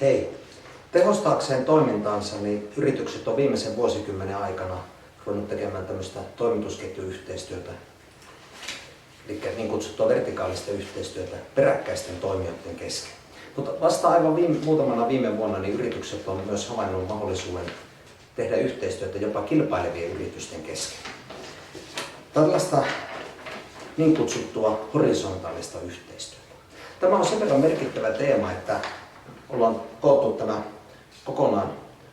Hei! Tehostaakseen toimintaansa niin yritykset on viimeisen vuosikymmenen aikana ruvennut tekemään tämmöistä toimitusketjuyhteistyötä, eli niin kutsuttua vertikaalista yhteistyötä peräkkäisten toimijoiden kesken. Mutta vasta aivan muutamana viime vuonna niin yritykset on myös havainnut mahdollisuuden tehdä yhteistyötä jopa kilpailevien yritysten kesken. Tällaista niin kutsuttua horisontaalista yhteistyötä. Tämä on sen verran merkittävä teema, että ollaan koottu tämä kokonaan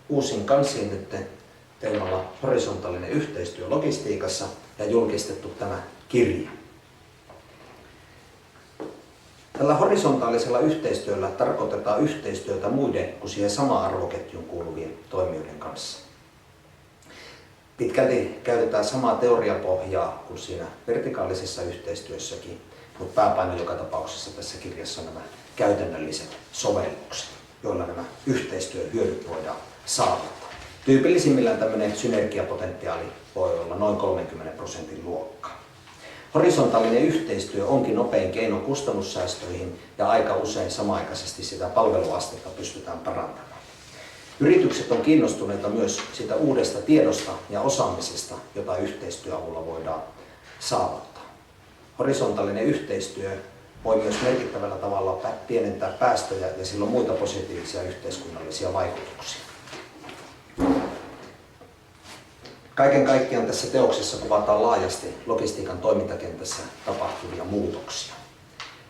uusiin kansiin nyt teemalla horisontaalinen yhteistyö logistiikassa ja julkistettu tämä kirja. Tällä horisontaalisella yhteistyöllä tarkoitetaan yhteistyötä muiden kuin siihen samaan arvoketjuun kuuluvien toimijoiden kanssa. Pitkälti käytetään samaa teoriapohjaa kuin siinä vertikaalisessa yhteistyössäkin, mutta pääpaino joka tapauksessa tässä kirjassa on nämä käytännölliset sovellukset, joilla nämä yhteistyöhyödyt voidaan saavuttaa. Tyypillisimmillään tämmöinen synergiapotentiaali voi olla noin 30% luokkaa. Horisontaalinen yhteistyö onkin nopein keino kustannussäästöihin ja aika usein samanaikaisesti sitä palveluastetta pystytään parantamaan. Yritykset on kiinnostuneita myös sitä uudesta tiedosta ja osaamisesta, jota yhteistyöavulla voidaan saavuttaa. Horisontaalinen yhteistyö voi myös merkittävällä tavalla pienentää päästöjä ja sillä on muita positiivisia yhteiskunnallisia vaikutuksia. Kaiken kaikkiaan tässä teoksessa kuvataan laajasti logistiikan toimintakentässä tapahtuvia muutoksia.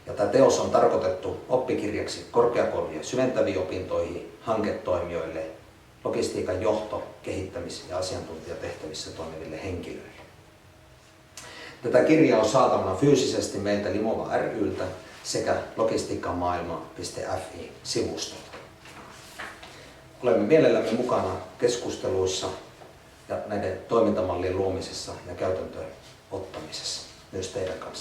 Ja tämä teos on tarkoitettu oppikirjaksi korkeakoulujen syventäviin opintoihin, hanketoimijoille, logistiikan johto-, kehittämis- ja asiantuntijatehtävissä toimiville henkilöille. Tätä kirjaa on saatavana fyysisesti meiltä Limova ry:ltä sekä logistiikkamaailma.fi-sivustolta. Olemme mielellämme mukana keskusteluissa ja näiden toimintamallien luomisessa ja käytäntöön ottamisessa myös teidän kanssa.